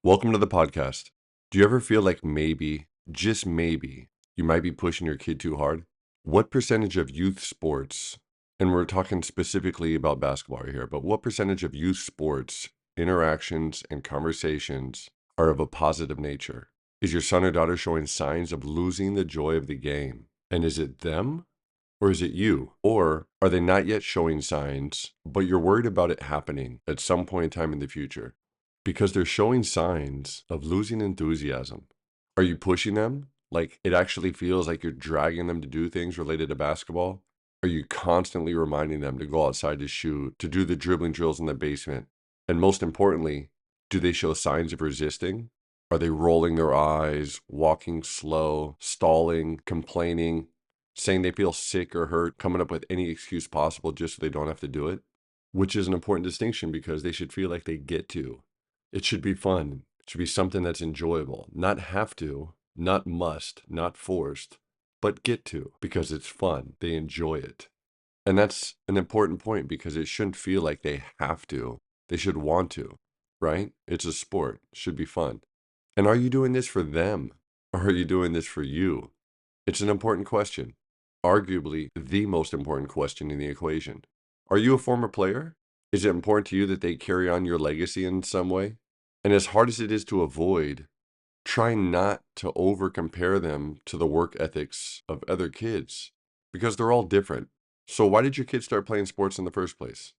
Welcome to the podcast. Do you ever feel like maybe, just maybe, you might be pushing your kid too hard? What percentage of youth sports, and we're talking specifically about basketball right here, but what percentage of youth sports interactions and conversations are of a positive nature? Is your son or daughter showing signs of losing the joy of the game? And is it them or is it you? Or are they not yet showing signs, but you're worried about it happening at some point in time in the future? Because they're showing signs of losing enthusiasm. Are you pushing them? Like it actually feels like you're dragging them to do things related to basketball? Are you constantly reminding them to go outside to shoot, to do the dribbling drills in the basement? And most importantly, do they show signs of resisting? Are they rolling their eyes, walking slow, stalling, complaining, saying they feel sick or hurt, coming up with any excuse possible just so they don't have to do it? Which is an important distinction because they should feel like they get to. It should be fun. It should be something that's enjoyable. Not have to, not must, not forced, but get to because it's fun. They enjoy it. And that's an important point because it shouldn't feel like they have to. They should want to, right? It's a sport. It should be fun. And are you doing this for them or are you doing this for you? It's an important question. Arguably the most important question in the equation. Are you a former player? Is it important to you that they carry on your legacy in some way? And as hard as it is to avoid, try not to over compare them to the work ethics of other kids because they're all different. So why did your kids start playing sports in the first place?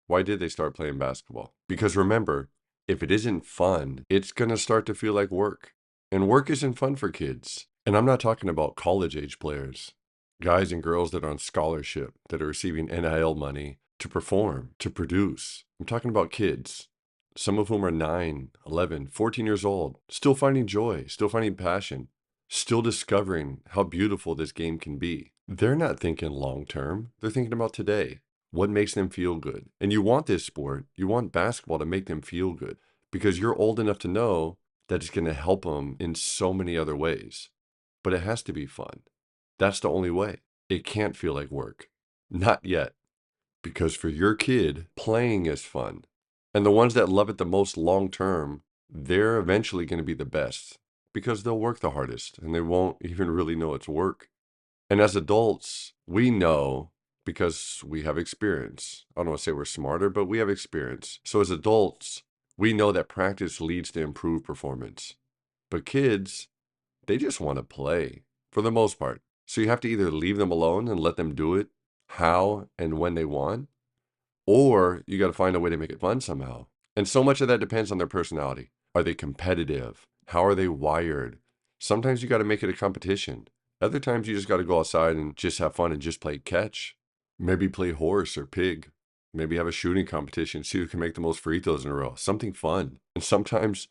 Why did they start playing basketball? Because remember, if it isn't fun, it's going to start to feel like work. And work isn't fun for kids. And I'm not talking about college age players, guys and girls that are on scholarship, that are receiving NIL money to perform, to produce. I'm talking about kids, some of whom are 9, 11, 14 years old, still finding joy, still finding passion, still discovering how beautiful this game can be. They're not thinking long term, they're thinking about today. What makes them feel good? And you want this sport, you want basketball to make them feel good because you're old enough to know that it's going to help them in so many other ways. But it has to be fun. That's the only way. It can't feel like work. Not yet. Because for your kid, playing is fun. And the ones that love it the most long term, they're eventually going to be the best because they'll work the hardest and they won't even really know it's work. And as adults, we know because we have experience. I don't want to say we're smarter, but we have experience. So as adults, we know that practice leads to improved performance. But kids, they just want to play for the most part. So you have to either leave them alone and let them do it how and when they want, or you got to find a way to make it fun somehow. And so much of that depends on their personality. Are they competitive? How are they wired? Sometimes you got to make it a competition. Other times you just got to go outside and just have fun and just play catch. Maybe play horse or pig. Maybe have a shooting competition, see who can make the most free throws in a row. Something fun. And sometimes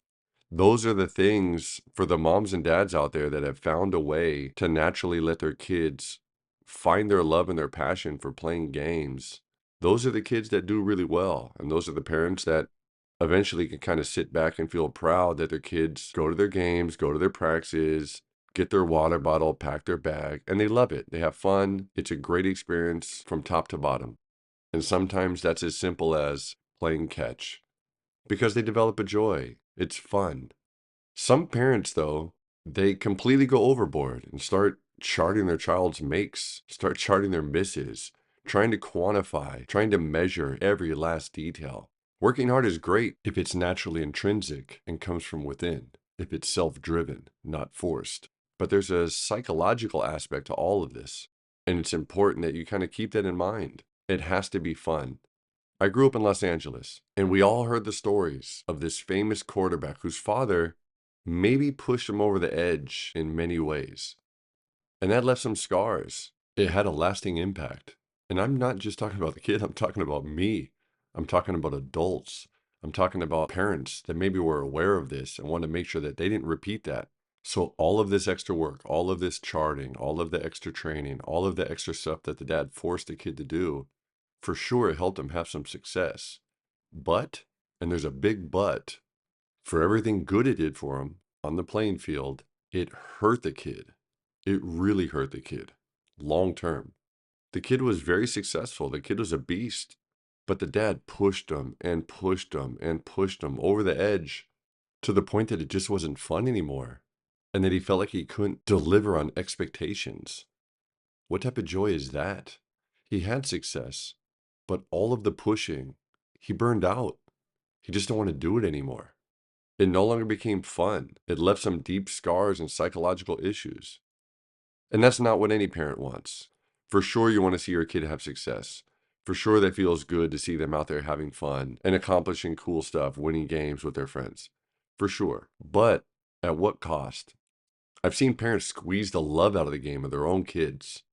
those are the things for the moms and dads out there that have found a way to naturally let their kids find their love and their passion for playing games. Those are the kids that do really well. And those are the parents that eventually can kind of sit back and feel proud that their kids go to their games, go to their practices, get their water bottle, pack their bag, and they love it. They have fun. It's a great experience from top to bottom. And sometimes that's as simple as playing catch because they develop a joy. It's fun. Some parents, though, they completely go overboard and start charting their child's makes, start charting their misses, trying to quantify, trying to measure every last detail. Working hard is great if it's naturally intrinsic and comes from within, if it's self-driven, not forced. But there's a psychological aspect to all of this, and it's important that you kind of keep that in mind. It has to be fun. I grew up in Los Angeles, and we all heard the stories of this famous quarterback whose father maybe pushed him over the edge in many ways. And that left some scars. It had a lasting impact. And I'm not just talking about the kid, I'm talking about me. I'm talking about adults. I'm talking about parents that maybe were aware of this and want to make sure that they didn't repeat that. So all of this extra work, all of this charting, all of the extra training, all of the extra stuff that the dad forced the kid to do, for sure it helped him have some success. But, and there's a big but, for everything good it did for him on the playing field, it hurt the kid. It really hurt the kid long term. The kid was very successful. The kid was a beast, but the dad pushed him and pushed him and pushed him over the edge to the point that it just wasn't fun anymore, and that he felt like he couldn't deliver on expectations. What type of joy is that? He had success, but all of the pushing, he burned out. He just didn't want to do it anymore. It no longer became fun. It left some deep scars and psychological issues. And that's not what any parent wants. For sure, you want to see your kid have success. For sure, that feels good to see them out there having fun and accomplishing cool stuff, winning games with their friends. For sure. But at what cost? I've seen parents squeeze the love out of the game of their own kids,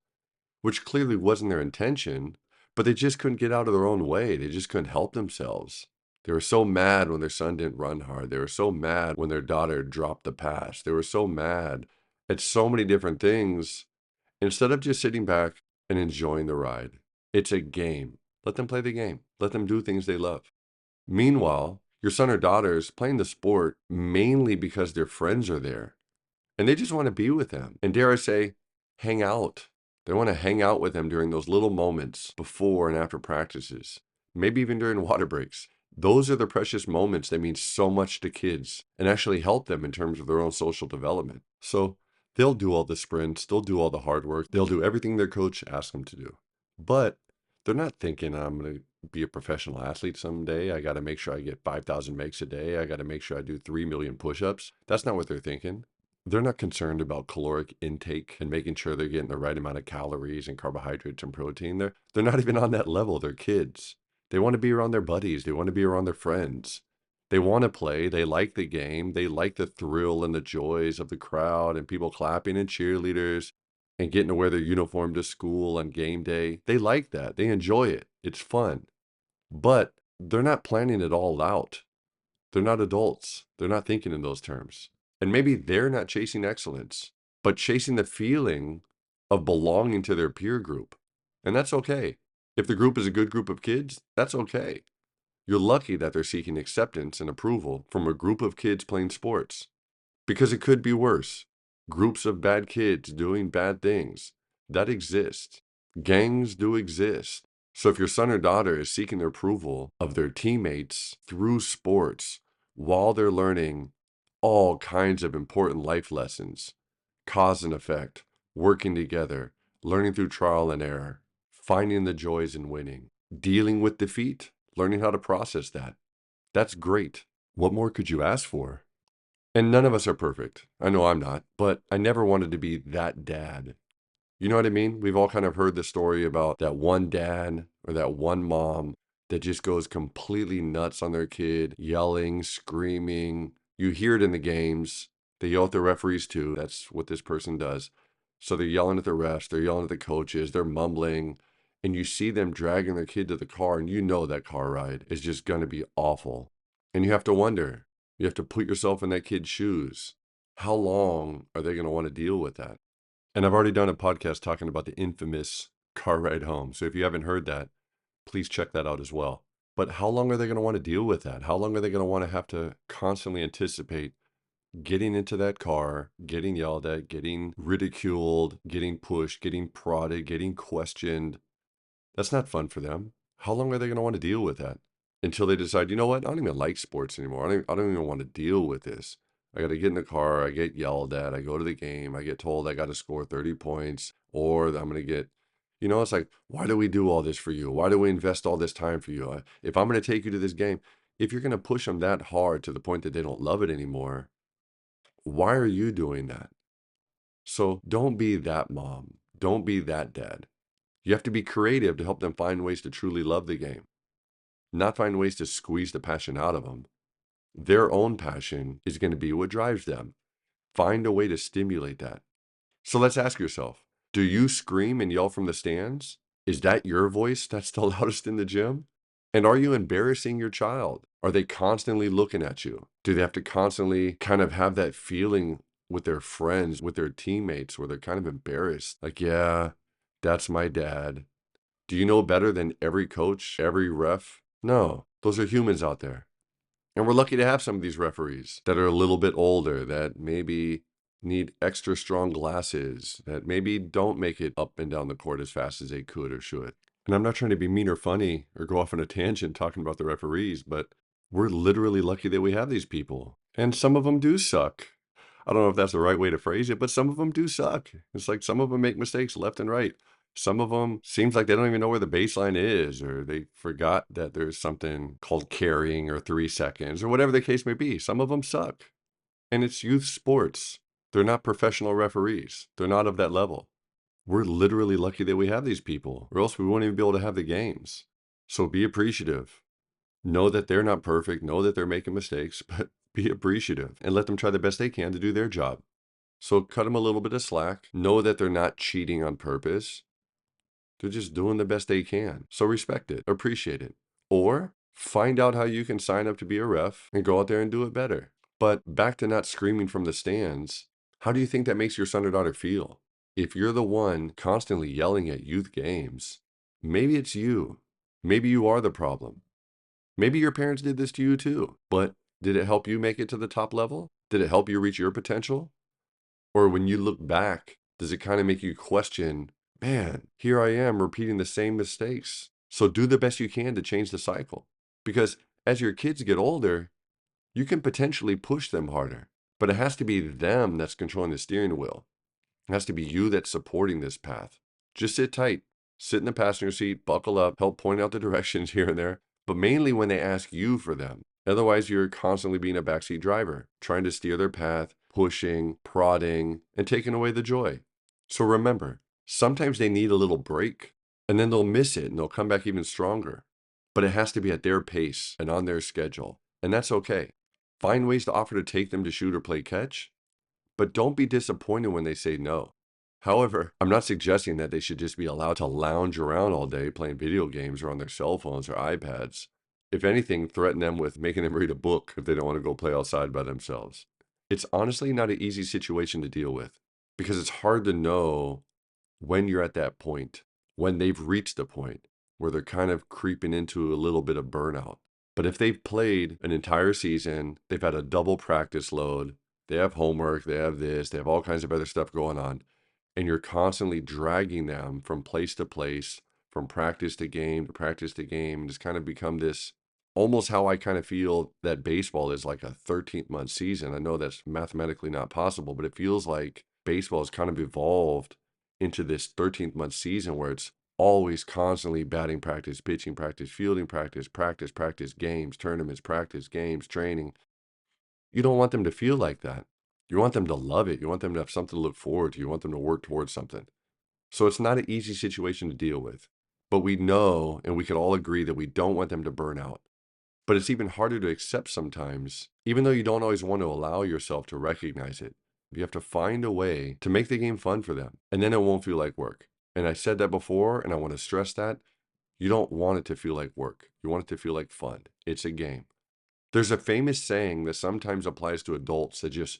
which clearly wasn't their intention, but they just couldn't get out of their own way. They just couldn't help themselves. They were so mad when their son didn't run hard. They were so mad when their daughter dropped the pass. They were so mad at so many different things. Instead of just sitting back and enjoying the ride, it's a game. Let them play the game. Let them do things they love. Meanwhile, your son or daughter is playing the sport mainly because their friends are there and they just want to be with them. And dare I say, hang out. They want to hang out with them during those little moments before and after practices, maybe even during water breaks. Those are the precious moments that mean so much to kids and actually help them in terms of their own social development. So they'll do all the sprints, they'll do all the hard work, they'll do everything their coach asks them to do. But they're not thinking, I'm going to be a professional athlete someday. I got to make sure I get 5,000 makes a day. I got to make sure I do 3 million push-ups. That's not what they're thinking. They're not concerned about caloric intake and making sure they're getting the right amount of calories and carbohydrates and protein. They're not even on that level. They're kids. They want to be around their buddies. They want to be around their friends. They want to play. They like the game. They like the thrill and the joys of the crowd and people clapping and cheerleaders and getting to wear their uniform to school on game day. They like that. They enjoy it. It's fun. But they're not planning it all out. They're not adults. They're not thinking in those terms. And maybe they're not chasing excellence, but chasing the feeling of belonging to their peer group. And that's okay. If the group is a good group of kids, that's okay. You're lucky that they're seeking acceptance and approval from a group of kids playing sports, because it could be worse. Groups of bad kids doing bad things, that exist. Gangs do exist. So if your son or daughter is seeking the approval of their teammates through sports while they're learning all kinds of important life lessons, cause and effect, working together, learning through trial and error, finding the joys in winning, dealing with defeat, learning how to process that, that's great. What more could you ask for? And none of us are perfect. I know I'm not, but I never wanted to be that dad. You know what I mean? We've all kind of heard the story about that one dad or that one mom that just goes completely nuts on their kid, yelling, screaming. You hear it in the games. They yell at the referees too. That's what this person does. So they're yelling at the refs, they're yelling at the coaches, they're mumbling, and you see them dragging their kid to the car, and you know that car ride is just going to be awful. And you have to wonder, you have to put yourself in that kid's shoes. How long are they going to want to deal with that? And I've already done a podcast talking about the infamous car ride home. So if you haven't heard that, please check that out as well. But how long are they going to want to deal with that? How long are they going to want to have to constantly anticipate getting into that car, getting yelled at, getting ridiculed, getting pushed, getting prodded, getting questioned? That's not fun for them. How long are they going to want to deal with that? Until they decide, you know what? I don't even like sports anymore. I don't even want to deal with this. I got to get in the car. I get yelled at. I go to the game. I get told I got to score 30 points or I'm going to get, it's like, why do we do all this for you? Why do we invest all this time for you? If I'm going to take you to this game, if you're going to push them that hard to the point that they don't love it anymore, why are you doing that? So don't be that mom. Don't be that dad. You have to be creative to help them find ways to truly love the game, not find ways to squeeze the passion out of them. Their own passion is going to be what drives them. Find a way to stimulate that. So let's ask yourself, do you scream and yell from the stands? Is that your voice that's the loudest in the gym? And are you embarrassing your child? Are they constantly looking at you? Do they have to constantly kind of have that feeling with their friends, with their teammates, where they're kind of embarrassed? Like, yeah, that's my dad. Do you know better than every coach, every ref? No, those are humans out there. And we're lucky to have some of these referees that are a little bit older, that maybe need extra strong glasses, that maybe don't make it up and down the court as fast as they could or should. And I'm not trying to be mean or funny or go off on a tangent talking about the referees, but we're literally lucky that we have these people. And some of them do suck. I don't know if that's the right way to phrase it, but some of them do suck. It's like some of them make mistakes left and right. Some of them seems like they don't even know where the baseline is, or they forgot that there's something called carrying or 3 seconds or whatever the case may be. Some of them suck. And it's youth sports. They're not professional referees. They're not of that level. We're literally lucky that we have these people, or else we wouldn't even be able to have the games. So be appreciative. Know that they're not perfect. Know that they're making mistakes, but be appreciative and let them try the best they can to do their job. So cut them a little bit of slack. Know that they're not cheating on purpose. They're just doing the best they can. So respect it, appreciate it. Or find out how you can sign up to be a ref and go out there and do it better. But back to not screaming from the stands, how do you think that makes your son or daughter feel? If you're the one constantly yelling at youth games, maybe it's you. Maybe you are the problem. Maybe your parents did this to you too, but did it help you make it to the top level? Did it help you reach your potential? Or when you look back, does it kind of make you question, man, here I am repeating the same mistakes? So do the best you can to change the cycle. Because as your kids get older, you can potentially push them harder, but it has to be them that's controlling the steering wheel. It has to be you that's supporting this path. Just sit tight, sit in the passenger seat, buckle up, help point out the directions here and there, but mainly when they ask you for them. Otherwise, you're constantly being a backseat driver, trying to steer their path, pushing, prodding, and taking away the joy. So remember, sometimes they need a little break, and then they'll miss it and they'll come back even stronger. But it has to be at their pace and on their schedule, and that's okay. Find ways to offer to take them to shoot or play catch, but don't be disappointed when they say no. However, I'm not suggesting that they should just be allowed to lounge around all day playing video games or on their cell phones or iPads. If anything, threaten them with making them read a book if they don't want to go play outside by themselves. It's honestly not an easy situation to deal with because it's hard to know when you're at that point, when they've reached a point where they're kind of creeping into a little bit of burnout. But if they've played an entire season, they've had a double practice load, they have homework, they have this, they have all kinds of other stuff going on, and you're constantly dragging them from place to place, from practice to game to practice to game, and it's kind of become this almost how I kind of feel that baseball is like a 13th month season. I know that's mathematically not possible, but it feels like baseball has kind of evolved into this 13th month season where it's always constantly batting practice, pitching practice, fielding practice, practice, games, tournaments, practice, games, training. You don't want them to feel like that. You want them to love it. You want them to have something to look forward to. You want them to work towards something. So it's not an easy situation to deal with. But we know, and we can all agree that we don't want them to burn out. But it's even harder to accept sometimes, even though you don't always want to allow yourself to recognize it. You have to find a way to make the game fun for them, and then it won't feel like work. And I said that before, and I want to stress that. You don't want it to feel like work. You want it to feel like fun. It's a game. There's a famous saying that sometimes applies to adults that just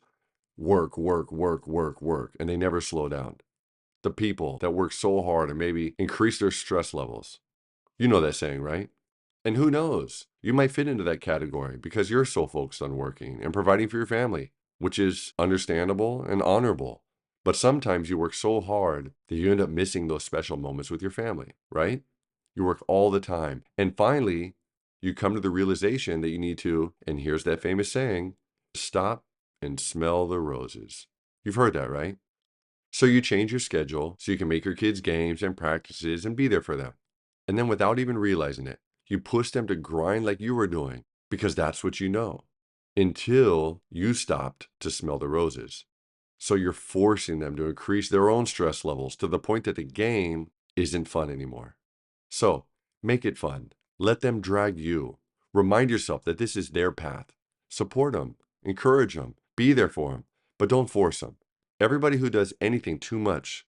work, and they never slow down. The people that work so hard and maybe increase their stress levels. You know that saying, right? And who knows? You might fit into that category because you're so focused on working and providing for your family, which is understandable and honorable. But sometimes you work so hard that you end up missing those special moments with your family, right? You work all the time. And finally, you come to the realization that you need to, and here's that famous saying, stop and smell the roses. You've heard that, right? So you change your schedule so you can make your kids games and practices and be there for them. And then without even realizing it, you push them to grind like you were doing because that's what you know until you stopped to smell the roses. So you're forcing them to increase their own stress levels to the point that the game isn't fun anymore. So make it fun. Let them drag you. Remind yourself that this is their path. Support them, encourage them, be there for them, but don't force them. Everybody who does anything too much,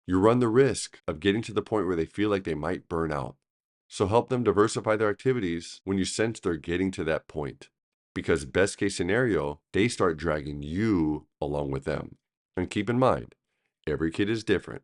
you run the risk of getting to the point where they feel like they might burn out. So help them diversify their activities when you sense they're getting to that point. Because best case scenario, they start dragging you along with them. And keep in mind, every kid is different.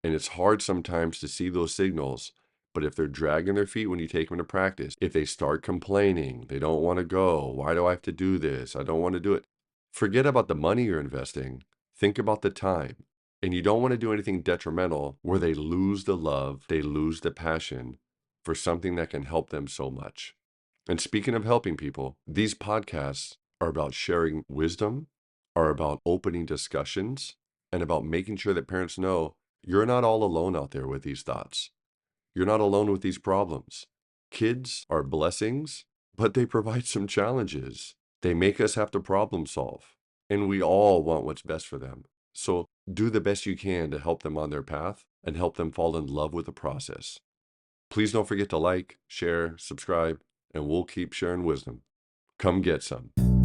And it's hard sometimes to see those signals. But if they're dragging their feet when you take them to practice, if they start complaining, they don't want to go, why do I have to do this? I don't want to do it. Forget about the money you're investing. Think about the time. And you don't want to do anything detrimental where they lose the love, they lose the passion for something that can help them so much. And speaking of helping people, these podcasts are about sharing wisdom, are about opening discussions, and about making sure that parents know you're not all alone out there with these thoughts. You're not alone with these problems. Kids are blessings, but they provide some challenges. They make us have to problem solve, and we all want what's best for them. So do the best you can to help them on their path and help them fall in love with the process. Please don't forget to like, share, subscribe, and we'll keep sharing wisdom. Come get some.